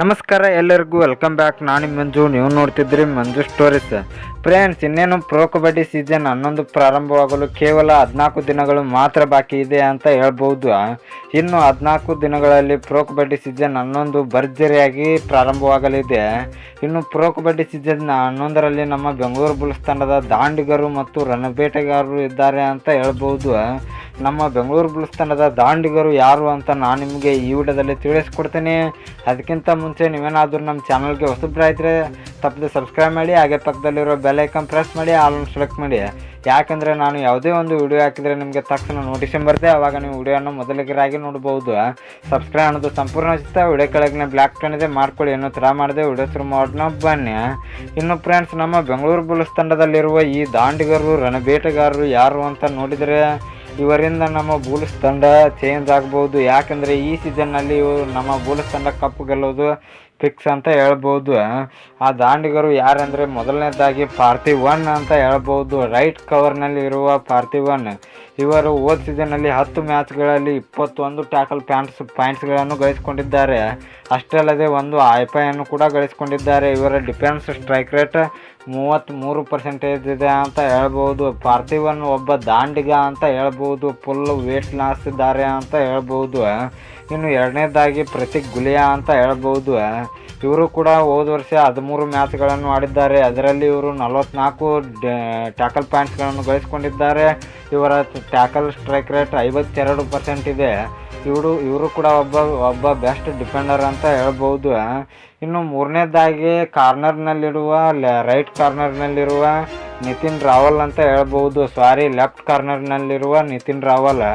ನಮಸ್ಕಾರ ಎಲ್ಲರಿಗೂ welcome back. ನಾನು ಮಂಜು, ನೀವು ನೋಡ್ತಿದ್ರಿ ಮಂಜು ಸ್ಟೋರೀಸ್. ಫ್ರೆಂಡ್ಸ್, ಇನ್ನೇನು ಪ್ರೋ ಕಬಡ್ಡಿ ಸೀಸನ್ 11 ಪ್ರಾರಂಭವಾಗಲು ಕೇವಲ 14 ದಿನಗಳು ಮಾತ್ರ ಬಾಕಿ ಇದೆ ಅಂತ ಹೇಳ್ಬೋದು. ಇನ್ನು 14 ದಿನಗಳಲ್ಲಿ ಪ್ರೋ ಕಬಡ್ಡಿ ಸೀಸನ್ 11 ಭರ್ಜರಿಯಾಗಿ ಪ್ರಾರಂಭವಾಗಲಿದೆ. ಇನ್ನು ಪ್ರೋ ಕಬಡ್ಡಿ ಸೀಸನ್ 11ರಲ್ಲಿ ನಮ್ಮ ಬೆಂಗಳೂರು ಬುಲ್ಸ್ ತಂಡದ ದಾಂಡಿಗರು ಮತ್ತು ರಣಬೇಟೆಗಾರರು ಇದ್ದಾರೆ ಅಂತ ಹೇಳ್ಬೋದು. ನಮ್ಮ ಬೆಂಗಳೂರು ಬುಲ್ಸ್ ತಂಡದ ದಾಂಡಿಗರು ಯಾರು ಅಂತ ನಾನು ನಿಮಗೆ ಈ ವಿಡಿಯೋದಲ್ಲಿ ತಿಳಿಸ್ಕೊಡ್ತೀನಿ. ಅದಕ್ಕಿಂತ ಮುಂಚೆ ನೀವೇನಾದರೂ ನಮ್ಮ ಚಾನಲ್ಗೆ ಹೊಸಬ್ರಾಯಿದ್ರೆ ತಪ್ಪದೆ ಸಬ್ಸ್ಕ್ರೈಬ್ ಮಾಡಿ, ಹಾಗೆ ಪಕ್ಕದಲ್ಲಿರೋ ಬೆಲ್ ಐಕಾನ್ ಪ್ರೆಸ್ ಮಾಡಿ, ಆಲ್ ಸೆಲೆಕ್ಟ್ ಮಾಡಿ. ಯಾಕಂದರೆ ನಾನು ಯಾವುದೇ ಒಂದು ವಿಡಿಯೋ ಹಾಕಿದರೆ ನಿಮಗೆ ತಕ್ಷಣ ನೋಟಿಫಿಕೇಶನ್ ಬರುತ್ತೆ, ಆವಾಗ ನೀವು ವಿಡಿಯೋನ ಮೊದಲಿಗರಾಗಿ ನೋಡ್ಬೋದು. ಸಬ್ಸ್ಕ್ರೈಬ್ ಅನ್ನೋದು ಸಂಪೂರ್ಣ ಉಚಿತ. ವಿಡಿಯೋ ಕೆಳಗೆ ಬ್ಲ್ಯಾಕ್ ಟನ್ ಇದೆ, ಮಾಡ್ಕೊಳ್ಳಿ. ಏನೋ ಥರ ಮಾಡಿದೆ ವಿಡಿಯೋ ಶುರು ಮಾಡೋಣ ಬನ್ನಿ. ಇನ್ನು ಫ್ರೆಂಡ್ಸ್, ನಮ್ಮ ಬೆಂಗಳೂರು ಬುಲ್ಸ್ ತಂಡದಲ್ಲಿರುವ ಈ ದಾಂಡಿಗರು ರಣಬೇಟೆಗಾರರು ಯಾರು ಅಂತ ನೋಡಿದರೆ ಇವರಿಂದ ನಮ್ಮ ಬುಲ್ಸ್ ತಂಡ ಚೇಂಜ್ ಆಗ್ಬೋದು. ಯಾಕಂದರೆ ಈ ಸೀಸನ್ನಲ್ಲಿ ನಮ್ಮ ಬುಲ್ಸ್ ತಂಡ ಕಪ್ಪು ಗೆಲ್ಲೋದು ಫಿಕ್ಸ್ ಅಂತ ಹೇಳ್ಬೋದು. ಆ ದಾಂಡಿಗರು ಯಾರಂದರೆ ಮೊದಲನೇದಾಗಿ ಪಾರ್ಥಿವನ್ ಅಂತ ಹೇಳ್ಬೋದು. ರೈಟ್ ಕವರ್ನಲ್ಲಿ ಇರುವ ಪಾರ್ಥಿವನ್ ಇವರು ಹೋದ ಸೀಸನ್ನಲ್ಲಿ 10 ಮ್ಯಾಚ್ಗಳಲ್ಲಿ 21 ಟ್ಯಾಕಲ್ ಪಾಯಿಂಟ್ಸ್ಗಳನ್ನು ಗಳಿಸಿಕೊಂಡಿದ್ದಾರೆ. ಅಷ್ಟೇ ಅಲ್ಲದೆ ಒಂದು ಐಪೈಯನ್ನು ಕೂಡ ಗಳಿಸಿಕೊಂಡಿದ್ದಾರೆ. ಇವರ ಡಿಫೆನ್ಸ್ ಸ್ಟ್ರೈಕ್ ರೇಟ್ 33% ಇದೆ ಅಂತ ಹೇಳ್ಬೋದು. ಪಾರ್ಥಿವನ್ ಒಬ್ಬ ದಾಂಡಿಗ ಅಂತ ಹೇಳ್ಬೋದು. ಫುಲ್ ವೇಟ್ ಲಾಸ್ ಇದ್ದಾರೆ ಅಂತ ಹೇಳ್ಬೋದು. ಇನ್ನು ಎರಡನೇದಾಗಿ ಪ್ರತೀಕ್ ಗುಲಿಯಾ ಅಂತ ಹೇಳ್ಬೋದು. ಇವರು ಕೂಡ ಹೋದ ವರ್ಷ 13 ಮ್ಯಾಚ್ಗಳನ್ನು ಆಡಿದ್ದಾರೆ. ಅದರಲ್ಲಿ ಇವರು 44 ಟ್ಯಾಕಲ್ ಪಾಯಿಂಟ್ಸ್ಗಳನ್ನು ಗಳಿಸಿಕೊಂಡಿದ್ದಾರೆ. ಇವರ ಟ್ಯಾಕಲ್ ಸ್ಟ್ರೈಕ್ ರೇಟ್ 52% ಇದೆ. ಇವರು ಕೂಡ ಒಬ್ಬ ಬೆಸ್ಟ್ ಡಿಫೆಂಡರ್ ಅಂತ ಹೇಳ್ಬೋದು. ಇನ್ನು ಮೂರನೇದಾಗಿ ರೈಟ್ ಕಾರ್ನರ್ನಲ್ಲಿರುವ ನಿತಿನ್ ರಾವಲ್ ಅಂತ ಹೇಳ್ಬೋದು. ಲೆಫ್ಟ್ ಕಾರ್ನರ್ನಲ್ಲಿರುವ ನಿತಿನ್ ರಾವಲ್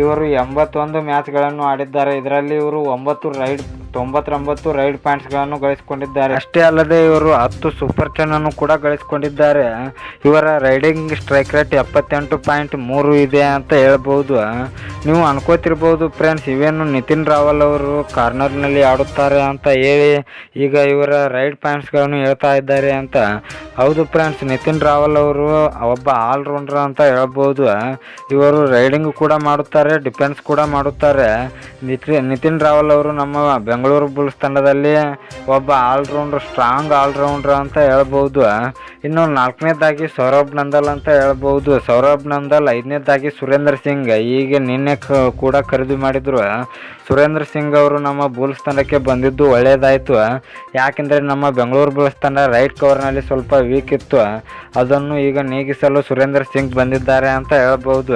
ಇವರು 81 ಮ್ಯಾಚ್ಗಳನ್ನು ಆಡಿದ್ದಾರೆ. ಇದರಲ್ಲಿ ಇವರು 99 ರೈಡ್ ಪಾಯಿಂಟ್ಸ್ಗಳನ್ನು ಗಳಿಸಿಕೊಂಡಿದ್ದಾರೆ. ಅಷ್ಟೇ ಅಲ್ಲದೆ ಇವರು 10 ಸೂಪರ್ 10 ಅನ್ನು ಕೂಡ ಗಳಿಸಿಕೊಂಡಿದ್ದಾರೆ. ಇವರ ರೈಡಿಂಗ್ ಸ್ಟ್ರೈಕ್ ರೇಟ್ 78.3 ಇದೆ ಅಂತ ಹೇಳ್ಬೋದು. ನೀವು ಅನ್ಕೋತಿರ್ಬೋದು ಫ್ರೆಂಡ್ಸ್, ಇವೇನು ನಿತಿನ್ ರಾವಲ್ ಅವರು ಕಾರ್ನರ್ನಲ್ಲಿ ಆಡುತ್ತಾರೆ ಅಂತ ಹೇಳಿ ಈಗ ಇವರ ರೈಡ್ ಪಾಯಿಂಟ್ಸ್ಗಳನ್ನು ಹೇಳ್ತಾ ಇದ್ದಾರೆ ಅಂತ. ಹೌದು ಫ್ರೆಂಡ್ಸ್, ನಿತಿನ್ ರಾವಲ್ ಅವರು ಒಬ್ಬ ಆಲ್ರೌಂಡರ್ ಅಂತ ಹೇಳ್ಬೋದು. ಇವರು ರೈಡಿಂಗ್ ಕೂಡ ಮಾಡುತ್ತಾರೆ, ಡಿಫೆನ್ಸ್ ಕೂಡ ಮಾಡುತ್ತಾರೆ. ನಿತಿನ್ ರಾವಲ್ ಅವರು ನಮ್ಮ ಬೆಂಗಳೂರು ಬುಲ್ಸ್ ತಂಡದಲ್ಲಿ ಒಬ್ಬ ಸ್ಟ್ರಾಂಗ್ ಆಲ್ರೌಂಡರ್ ಅಂತ ಹೇಳ್ಬೋದು. ಇನ್ನು 4ನೇದಾಗಿ ಸೌರಭ್ ನಂದಲ್ ಅಂತ ಹೇಳ್ಬೋದು. ಸೌರಭ್ ನಂದಲ್. 5ನೇದಾಗಿ ಸುರೇಂದ್ರ ಸಿಂಗ್. ಈಗ ನಿನ್ನೆ ಕೂಡ ಖರೀದಿ ಮಾಡಿದ್ರು. ಸುರೇಂದ್ರ ಸಿಂಗ್ ಅವರು ನಮ್ಮ ಬುಲ್ಸ್ ತಂಡಕ್ಕೆ ಬಂದಿದ್ದು ಒಳ್ಳೆಯದಾಯಿತು. ಯಾಕೆಂದರೆ ನಮ್ಮ ಬೆಂಗಳೂರು ಬುಲ್ಸ್ ತಂಡ ರೈಟ್ ಕವರ್ನಲ್ಲಿ ಸ್ವಲ್ಪ ವೀಕ್ ಇತ್ತು. ಅದನ್ನು ಈಗ ನೀಗಿಸಲು ಸುರೇಂದ್ರ ಸಿಂಗ್ ಬಂದಿದ್ದಾರೆ ಅಂತ ಹೇಳ್ಬೋದು.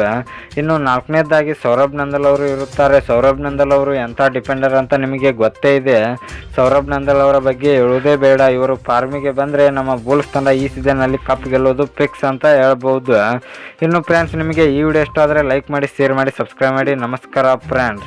ಇನ್ನು 4ನೇದಾಗಿ ಸೌರಭ್ ನಂದಲ್ ಅವರು ಇರುತ್ತಾರೆ. ಸೌರಭ್ ನಂದಲ್ ಅವರು ಎಂಥ ಡಿಫೆಂಡರ್ ಅಂತ ನಿಮಗೆ ಗೊತ್ತೇ ಇದೆ. ಸೌರಭ್ ನಂದಲ್ ಅವರ ಬಗ್ಗೆ ಹೇಳುವುದೇ ಬೇಡ. ಇವರು ಫಾರ್ಮಿಗೆ ಬಂದರೆ ನಮ್ಮ ಬುಲ್ಸ್ ತಂಡ ಈ ಸೀಸನ್ನಲ್ಲಿ ಕಪ್ ಗೆಲ್ಲೋದು ಫಿಕ್ಸ್ ಅಂತ ಹೇಳ್ಬೋದು. ಇನ್ನು ಫ್ರೆಂಡ್ಸ್, ನಿಮಗೆ ಈ ವಿಡಿಯೋ ಇಷ್ಟ ಆದರೆ ಲೈಕ್ ಮಾಡಿ, ಶೇರ್ ಮಾಡಿ, ಸಬ್ಸ್ಕ್ರೈಬ್ ಮಾಡಿ. ನಮಸ್ಕಾರ ಫ್ರೆಂಡ್ಸ್.